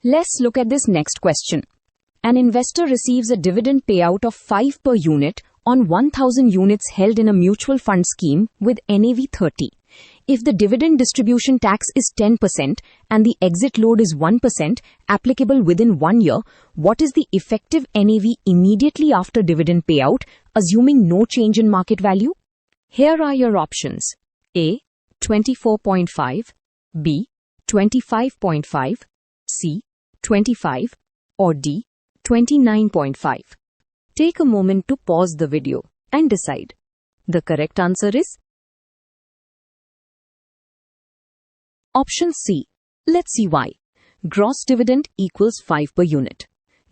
Let's look at this next question. An investor receives a dividend payout of 5 per unit on 1,000 units held in a mutual fund scheme with NAV 30. If the dividend distribution tax is 10% and the exit load is 1% applicable within 1 year, what is the effective NAV immediately after dividend payout, assuming no change in market value? Here are your options. A. 24.5, B. 25.5, C. 25, or D. 29.5. Take a moment to pause the video and decide. The correct answer is option C. Let's see why. Gross dividend equals 5 per unit.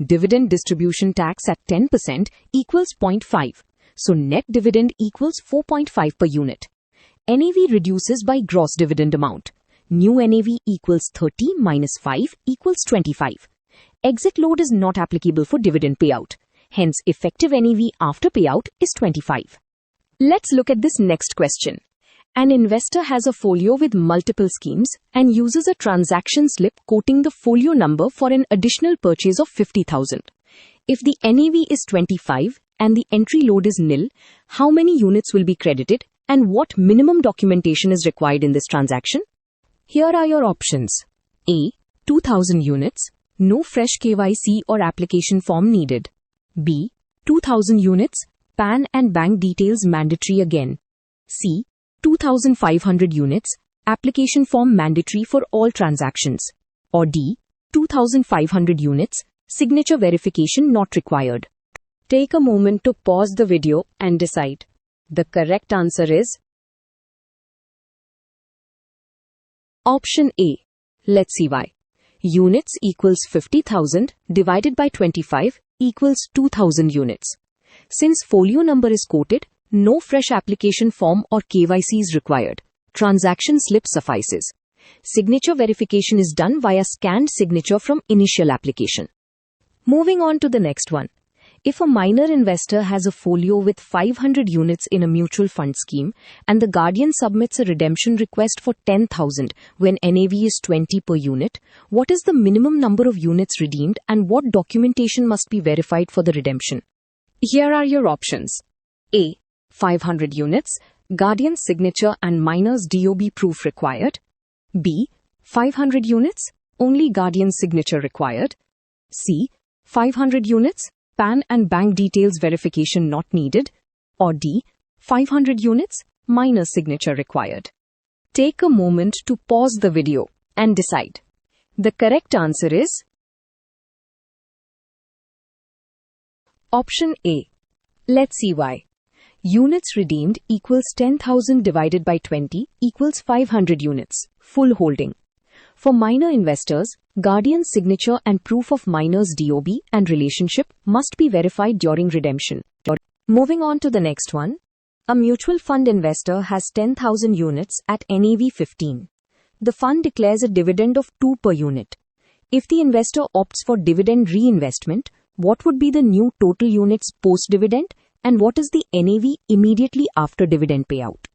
Dividend distribution tax at 10% equals 0.5. So net dividend equals 4.5 per unit. NAV reduces by gross dividend amount. New NAV equals 30 minus 5 equals 25. Exit load is not applicable for dividend payout. Hence, effective NAV after payout is 25. Let's look at this next question. An investor has a folio with multiple schemes and uses a transaction slip quoting the folio number for an additional purchase of 50,000. If the NAV is 25 and the entry load is nil, how many units will be credited and what minimum documentation is required in this transaction? Here are your options. A. 2,000 units. No fresh KYC or application form needed. B. 2,000 units. PAN and bank details mandatory again. C. 2,500 units. Application form mandatory for all transactions. Or D. 2,500 units. Signature verification not required. Take a moment to pause the video and decide. The correct answer is option A. Let's see why. Units equals 50,000 divided by 25 equals 2,000 units. Since folio number is quoted, no fresh application form or KYC is required. Transaction slip suffices. Signature verification is done via scanned signature from initial application. Moving on to the next one. If a minor investor has a folio with 500 units in a mutual fund scheme and the guardian submits a redemption request for 10,000 when NAV is 20 per unit, what is the minimum number of units redeemed and what documentation must be verified for the redemption? Here are your options. A. 500 units, guardian signature and minor's DOB proof required. B. 500 units, only guardian signature required. C. 500 units, PAN and bank details verification not needed. Or D. 500 units, minor signature required. Take a moment to pause the video and decide. The correct answer is option A. Let's see why. Units redeemed equals 10,000 divided by 20 equals 500 units, full holding. For minor investors, guardian signature and proof of minor's DOB and relationship must be verified during redemption. Moving on to the next one. A mutual fund investor has 10,000 units at NAV 15. The fund declares a dividend of 2 per unit. If the investor opts for dividend reinvestment, what would be the new total units post-dividend and what is the NAV immediately after dividend payout?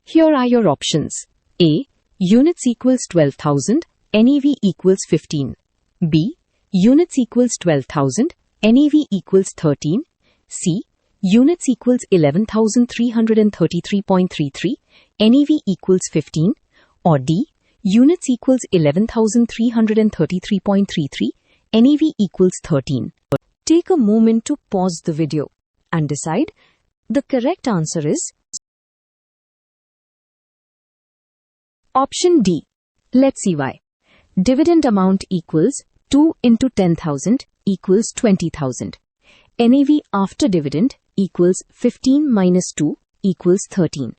Here are your options. A. Units equals 12,000, NAV equals 15. B. Units equals 12,000, NAV equals 13. C. Units equals 11,333.33, NAV equals 15. Or D. Units equals 11,333.33, NAV equals 13. Take a moment to pause the video and decide. The correct answer is option D. Let's see why. Dividend amount equals 2 into 10,000 equals 20,000. NAV after dividend equals 15 minus 2 equals 13.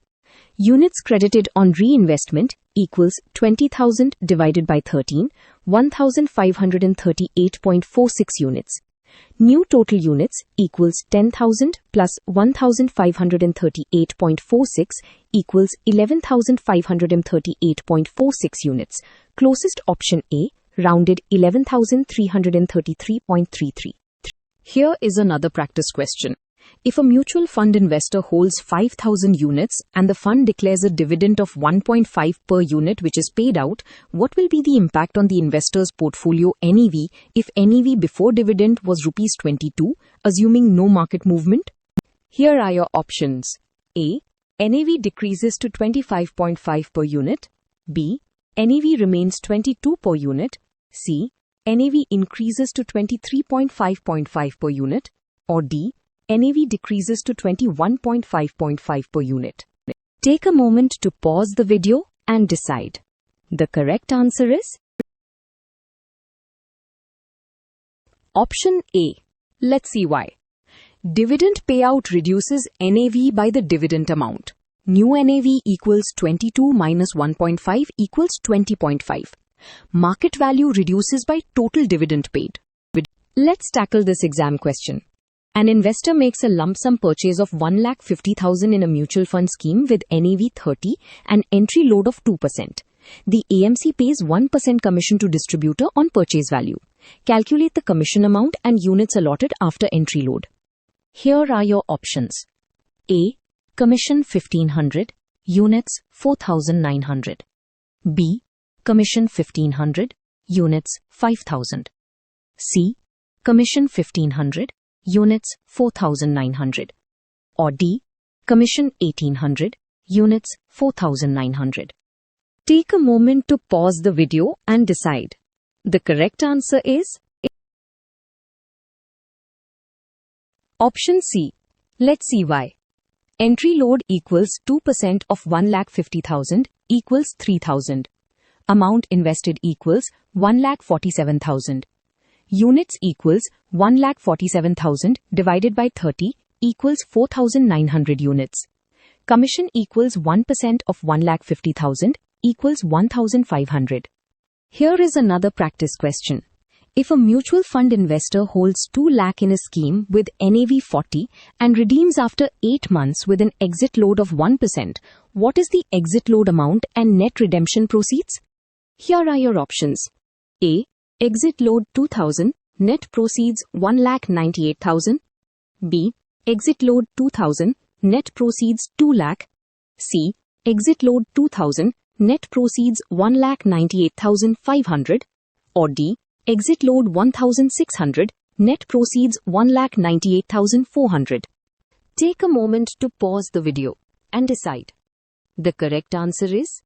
Units credited on reinvestment equals 20,000 divided by 13, 1,538.46 units. New total units equals 10,000 plus 1,538.46 equals 11,538.46 units. Closest option A, rounded 11,333.33. Here is another practice question. If a mutual fund investor holds 5,000 units and the fund declares a dividend of 1.5 per unit which is paid out, what will be the impact on the investor's portfolio NAV if NAV before dividend was Rs 22, assuming no market movement? Here are your options. A. NAV decreases to 25.5 per unit. B. NAV remains 22 per unit. C. NAV increases to 23.5 per unit. Or D. NAV decreases to 21.5 per unit. Take a moment to pause the video and decide. The correct answer is option A. Let's see why. Dividend payout reduces NAV by the dividend amount. New NAV equals 22 minus 1.5 equals 20.5. Market value reduces by total dividend paid. Let's tackle this exam question. An investor makes a lump sum purchase of 1,50,000 in a mutual fund scheme with NAV 30 and entry load of 2%. The AMC pays 1% commission to distributor on purchase value. Calculate the commission amount and units allotted after entry load. Here are your options. A. Commission 1,500, units 4,900. B. Commission 1,500, units 5,000. C. Commission 1,500, units 4,900. Or D. Commission 1,800, units 4,900. Take a moment to pause the video and decide. The correct answer is option C. Let's see why. Entry load equals 2% of 1,50,000 equals 3,000. Amount invested equals 1,47,000. Units equals 1,47,000 divided by 30 equals 4,900 units. Commission equals 1% of 1,50,000 equals 1,500. Here is another practice question. If a mutual fund investor holds 2 lakh in a scheme with NAV 40 and redeems after 8 months with an exit load of 1%, what is the exit load amount and net redemption proceeds? Here are your options. A. Exit load 2,000, net proceeds 1,98,000. B. Exit load 2,000, net proceeds 2 lakh. C. Exit load 2,000, net proceeds 1,98,500. Or D. Exit load 1,600, net proceeds 1,98,400. Take a moment to pause the video and decide. The correct answer is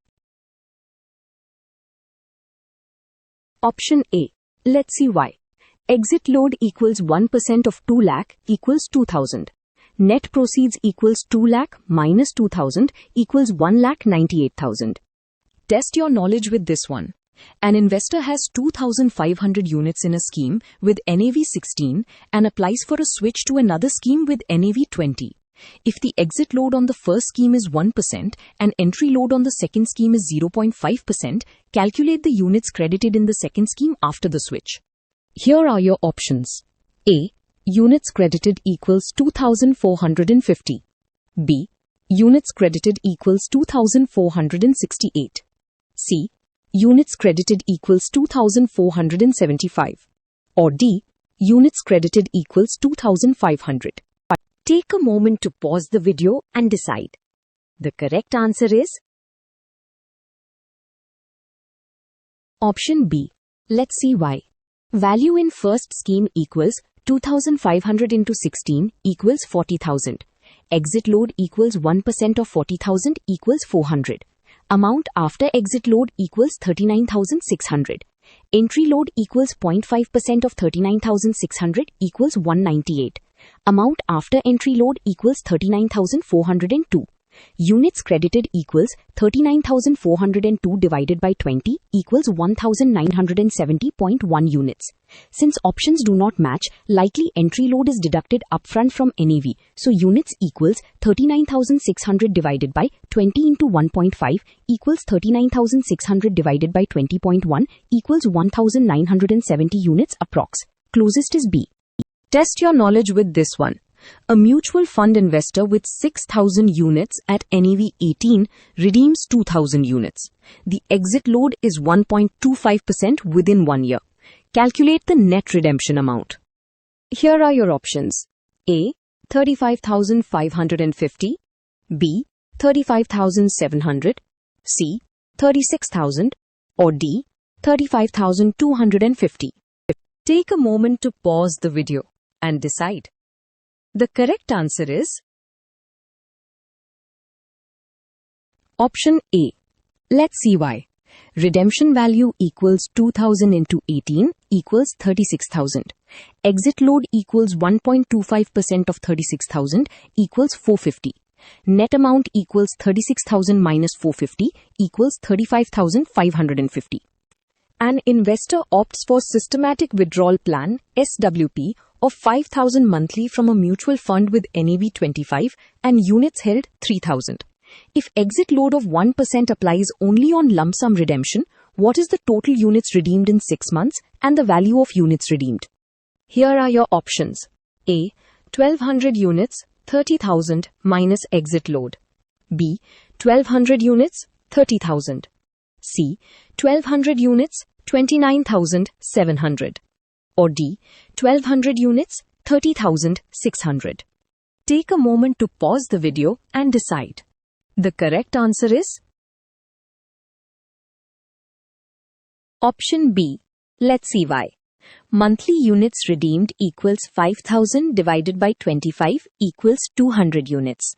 option A. Let's see why. Exit load equals 1% of 2 lakh equals 2,000. Net proceeds equals 2 lakh minus 2,000 equals 1,98,000. Test your knowledge with this one. An investor has 2,500 units in a scheme with NAV 16 and applies for a switch to another scheme with NAV 20. If the exit load on the first scheme is 1% and entry load on the second scheme is 0.5%, calculate the units credited in the second scheme after the switch. Here are your options. A. Units credited equals 2,450. B. Units credited equals 2,468. C. Units credited equals 2,475. Or D. Units credited equals 2,500. Take a moment to pause the video and decide. The correct answer is option B. Let's see why. Value in first scheme equals 2,500 into 16 equals 40,000. Exit load equals 1% of 40,000 equals 400. Amount after exit load equals 39,600. Entry load equals 0.5% of 39,600 equals 198. Amount after entry load equals 39,402. Units credited equals 39,402 divided by 20 equals 1,970.1 units. Since options do not match, likely entry load is deducted upfront from NAV. So units equals 39,600 divided by 20 into 1.5 equals 39,600 divided by 20.1 equals 1,970 units approx. Closest is B. Test your knowledge with this one. A mutual fund investor with 6,000 units at NAV 18 redeems 2,000 units. The exit load is 1.25% within 1 year. Calculate the net redemption amount. Here are your options. A. 35,550, B. 35,700, C. 36,000, or D. 35,250. Take a moment to pause the video and decide. The correct answer is option A. Let's see why. Redemption value equals 2,000 into 18 equals 36,000. Exit load equals 1.25% of 36,000 equals 450. Net amount equals 36,000 minus 450 equals 35,550. An investor opts for Systematic Withdrawal Plan (SWP) of 5,000 monthly from a mutual fund with NAV 25 and units held 3,000. If exit load of 1% applies only on lump sum redemption, what is the total units redeemed in 6 months and the value of units redeemed? Here are your options. A. 1,200 units, 30,000 minus exit load. B. 1,200 units, 30,000. C. 1,200 units, 29,700. Or D. 1,200 units, 30,600. Take a moment to pause the video and decide. The correct answer is option B. Let's see why. Monthly units redeemed equals 5,000 divided by 25 equals 200 units.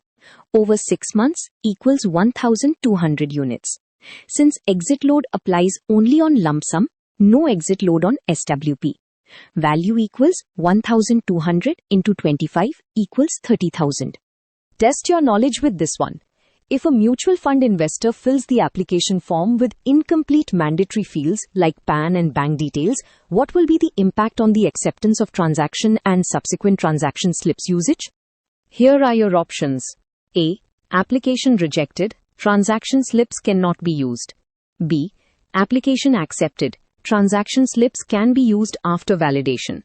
Over 6 months equals 1,200 units. Since exit load applies only on lump sum, no exit load on SWP. Value equals 1,200 into 25 equals 30,000. Test your knowledge with this one. If a mutual fund investor fills the application form with incomplete mandatory fields like PAN and bank details, what will be the impact on the acceptance of transaction and subsequent transaction slips usage? Here are your options. A. Application rejected. Transaction slips cannot be used. B. Application accepted. Transaction slips can be used after validation.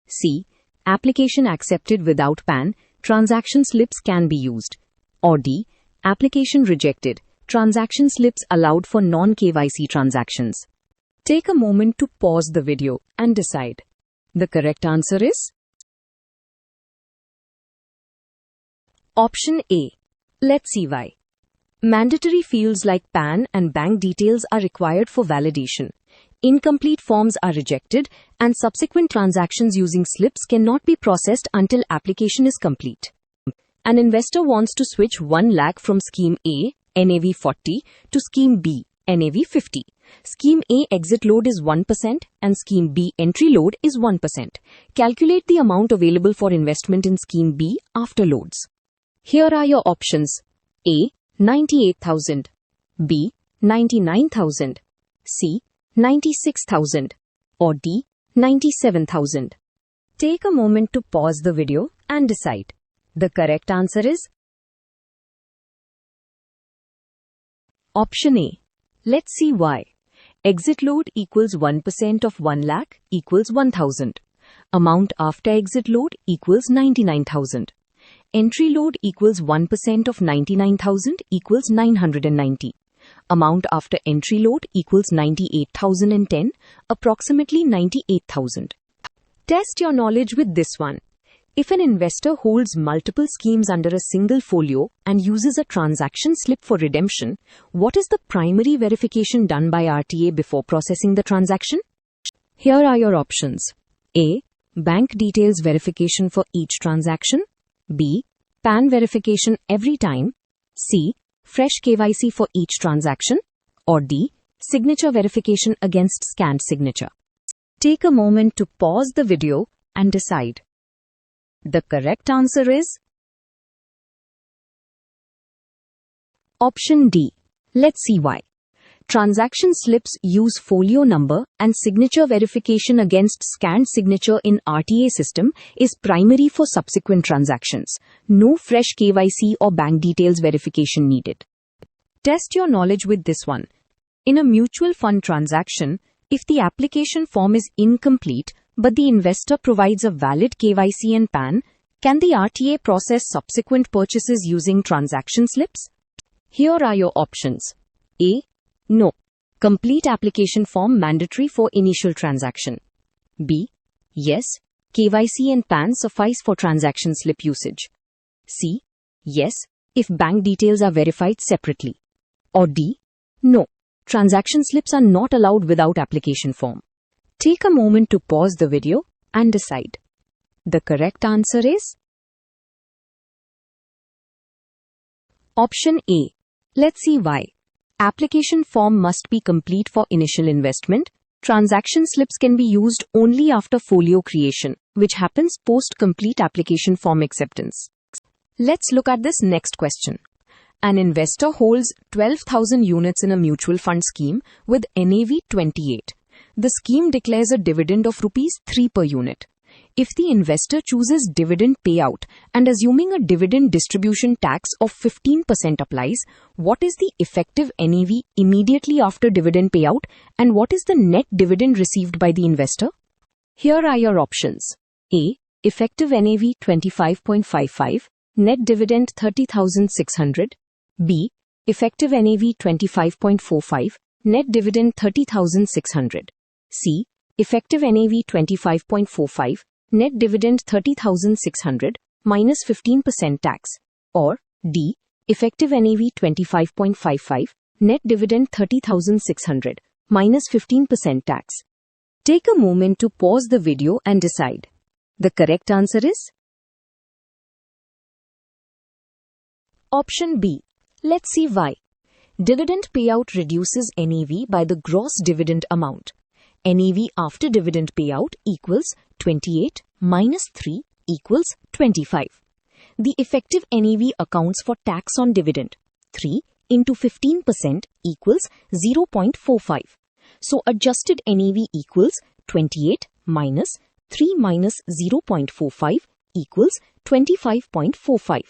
C. Application accepted without PAN. Transaction slips can be used. Or D. Application rejected. Transaction slips allowed for non-KYC transactions. Take a moment to pause the video and decide. The correct answer is option A. Let's see why. Mandatory fields like PAN and bank details are required for validation. Incomplete forms are rejected, and subsequent transactions using slips cannot be processed until application is complete. An investor wants to switch 1 lakh from Scheme A, NAV 40, to Scheme B, NAV 50. Scheme A exit load is 1% and Scheme B entry load is 1%. Calculate the amount available for investment in Scheme B after loads. Here are your options. A. 98,000. B. 99,000. C. 96,000. Or D. 97,000. Take a moment to pause the video and decide. The correct answer is option A. Let's see why. Exit load equals 1% of 1 lakh equals 1,000. Amount after exit load equals 99,000. Entry load equals 1% of 99,000 equals 990. Amount after entry load equals 98,010, approximately 98,000. Test your knowledge with this one. If an investor holds multiple schemes under a single folio and uses a transaction slip for redemption, what is the primary verification done by RTA before processing the transaction? Here are your options. A. Bank details verification for each transaction. B. PAN verification every time. C. Fresh KYC for each transaction. Or D. Signature verification against scanned signature. Take a moment to pause the video and decide. The correct answer is option D. Let's see why. Transaction slips use folio number and signature verification against scanned signature in RTA system is primary for subsequent transactions. No fresh KYC or bank details verification needed. Test your knowledge with this one. In a mutual fund transaction, if the application form is incomplete but the investor provides a valid KYC and PAN, can the RTA process subsequent purchases using transaction slips? Here are your options. A. No. Complete application form mandatory for initial transaction. B. Yes. KYC and PAN suffice for transaction slip usage. C. Yes, if bank details are verified separately. Or D. No, transaction slips are not allowed without application form. Take a moment to pause the video and decide. The correct answer is Option A. Let's see why. Application form must be complete for initial investment. Transaction slips can be used only after folio creation, which happens post complete application form acceptance. Let's look at this next question. An investor holds 12,000 units in a mutual fund scheme with NAV 28. The scheme declares a dividend of Rs 3 per unit. If the investor chooses dividend payout and assuming a dividend distribution tax of 15% applies, what is the effective NAV immediately after dividend payout and what is the net dividend received by the investor? Here are your options. A. Effective NAV 25.55, net dividend 30,600. B. Effective NAV 25.45, net dividend 30,600. C. Effective NAV 25.45, net dividend 30,600 minus 15% tax. Or D. Effective NAV 25.55, net dividend 30,600 minus 15% tax. Take a moment to pause the video and decide. The correct answer is Option B. Let's see why. Dividend payout reduces NAV by the gross dividend amount. NAV after dividend payout equals 28 minus 3 equals 25. The effective NAV accounts for tax on dividend. 3 into 15% equals 0.45. So adjusted NAV equals 28 minus 3 minus 0.45 equals 25.45.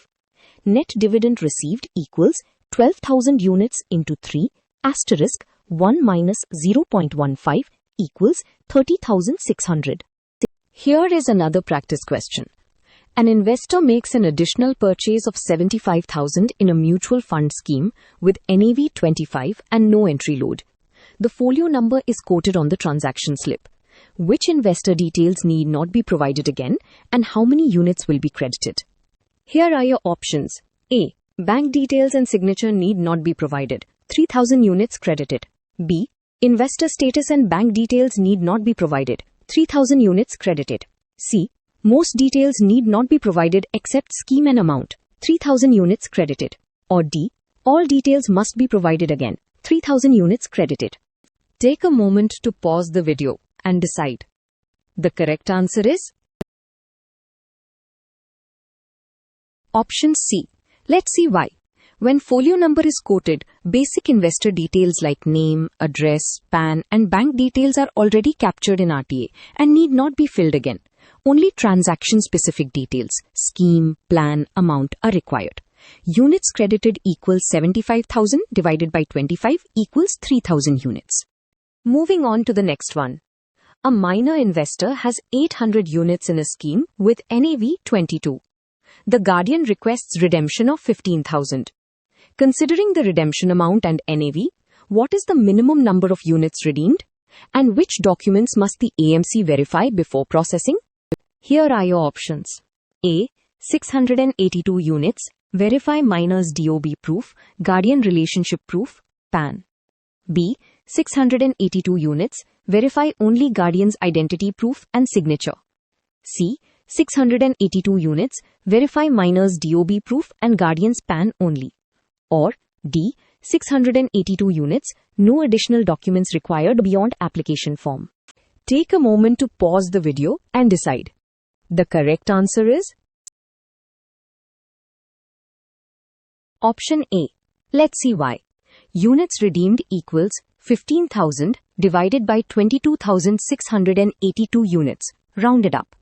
Net dividend received equals 12,000 units into 3 asterisk 1 minus 0.15 equals 30,600. Here is another practice question. An investor makes an additional purchase of 75,000 in a mutual fund scheme with NAV 25 and no entry load. The folio number is quoted on the transaction slip. Which investor details need not be provided again and how many units will be credited? Here are your options. A. Bank details and signature need not be provided. 3,000 units credited. B. Investor status and bank details need not be provided. 3,000 units credited. C. Most details need not be provided except scheme and amount. 3,000 units credited. Or D. All details must be provided again. 3,000 units credited. Take a moment to pause the video and decide. The correct answer is Option C. Let's see why. When folio number is quoted, basic investor details like name, address, PAN and bank details are already captured in RTA and need not be filled again. Only transaction-specific details, scheme, plan, amount are required. Units credited equals 75,000 divided by 25 equals 3,000 units. Moving on to the next one. A minor investor has 800 units in a scheme with NAV 22. The guardian requests redemption of 15,000. Considering the redemption amount and NAV, what is the minimum number of units redeemed? And which documents must the AMC verify before processing? Here are your options. A. 682 units, verify minor's DOB proof, guardian relationship proof, PAN. B. 682 units, verify only guardian's identity proof and signature. C. 682 units, verify minor's DOB proof and guardian's PAN only. Or D. 682 units, no additional documents required beyond application form. Take a moment to pause the video and decide. The correct answer is Option A. Let's see why. Units redeemed equals 15,000 divided by 22,682 units, rounded up.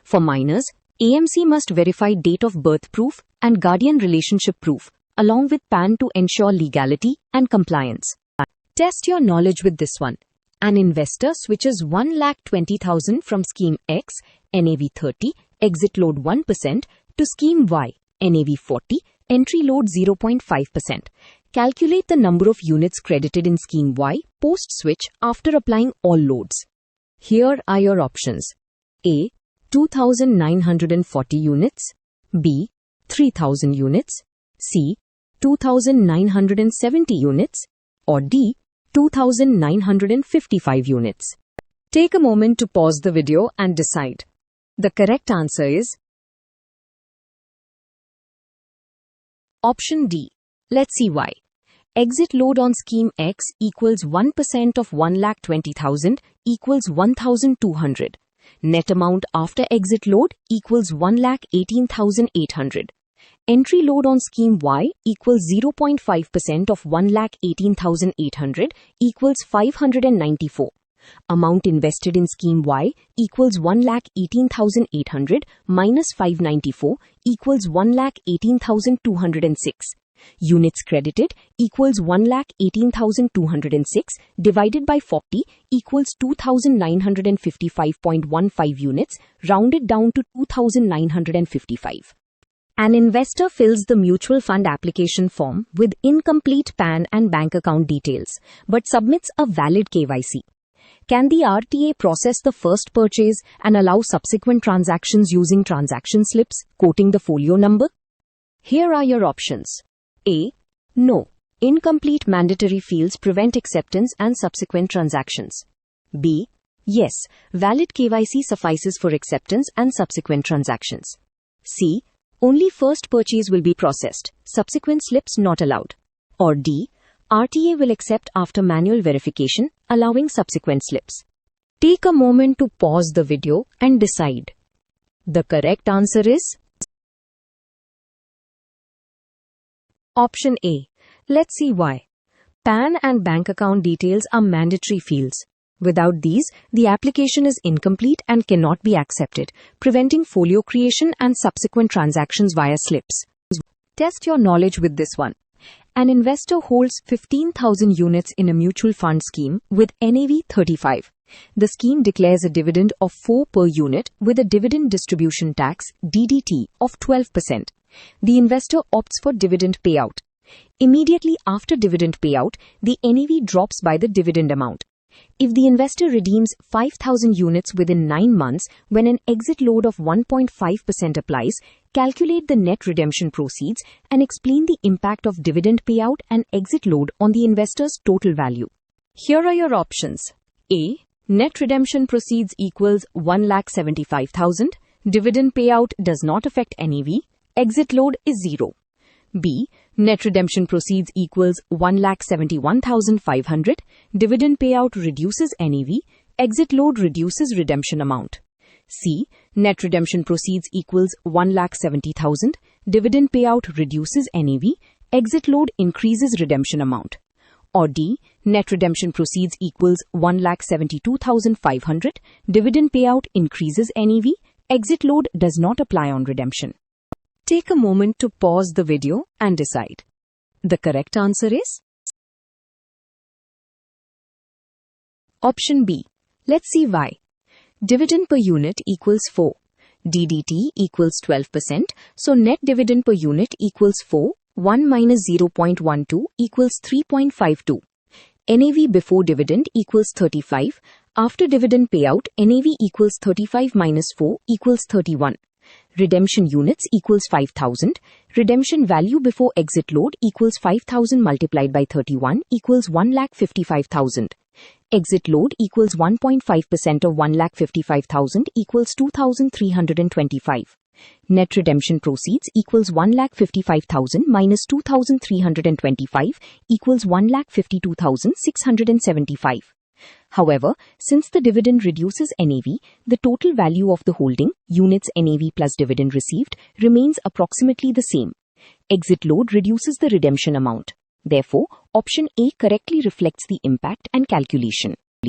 For minors, AMC must verify date of birth proof and guardian relationship proof, along with PAN to ensure legality and compliance. Test your knowledge with this one. An investor switches 1,20,000 from Scheme X, NAV 30, exit load 1%, to Scheme Y, NAV 40, entry load 0.5%. Calculate the number of units credited in Scheme Y post-switch after applying all loads. Here are your options. A. 2,940 units, B. 3,000 units, C. 2,970 units, or D. 2,955 units. Take a moment to pause the video and decide. The correct answer is option D. Let's see why. Exit load on scheme X equals 1% of 1,20,000 equals 1,200. Net amount after exit load equals 1,18,800. Entry load on scheme Y equals 0.5% of 1,18,800 equals 594. Amount invested in scheme Y equals 1,18,800 minus 594 equals 1,18,206. Units credited equals 1,18,206 divided by 40 equals 2,955.15 units, rounded down to 2,955. An investor fills the mutual fund application form with incomplete PAN and bank account details, but submits a valid KYC. Can the RTA process the first purchase and allow subsequent transactions using transaction slips quoting the folio number? Here are your options. A. No. Incomplete mandatory fields prevent acceptance and subsequent transactions. B. Yes. Valid KYC suffices for acceptance and subsequent transactions. C. Only first purchase will be processed, subsequent slips not allowed. Or D. RTA will accept after manual verification, allowing subsequent slips. Take a moment to pause the video and decide. The correct answer is option A. Let's see why. PAN and bank account details are mandatory fields. Without these, the application is incomplete and cannot be accepted, preventing folio creation and subsequent transactions via slips. Test your knowledge with this one. An investor holds 15,000 units in a mutual fund scheme with NAV 35. The scheme declares a dividend of 4 per unit with a dividend distribution tax (DDT) of 12%. The investor opts for dividend payout. Immediately after dividend payout, the NAV drops by the dividend amount. If the investor redeems 5,000 units within 9 months when an exit load of 1.5% applies, calculate the net redemption proceeds and explain the impact of dividend payout and exit load on the investor's total value. Here are your options. A. Net redemption proceeds equals 1,75,000. Dividend payout does not affect NAV. Exit load is 0. B. Net redemption proceeds equals 1,71,500. Dividend payout reduces NAV. Exit load reduces redemption amount. C. Net redemption proceeds equals 1,70,000. Dividend payout reduces NAV. Exit load increases redemption amount. Or D. Net redemption proceeds equals 1,72,500. Dividend payout increases NAV. Exit load does not apply on redemption. Take a moment to pause the video and decide. The correct answer is option B. Let's see why. Dividend per unit equals 4. DDT equals 12%, so net dividend per unit equals 4. 1 minus 0.12 equals 3.52. NAV before dividend equals 35. After dividend payout, NAV equals 35 minus 4 equals 31. Redemption units equals 5,000. Redemption value before exit load equals 5,000 multiplied by 31 equals 1,55,000. Exit load equals 1.5% of 1,55,000 equals 2,325. Net redemption proceeds equals 1,55,000 minus 2,325 equals 1,52,675. However, since the dividend reduces NAV, the total value of the holding, units NAV plus dividend received, remains approximately the same. Exit load reduces the redemption amount. Therefore, option A correctly reflects the impact and calculation.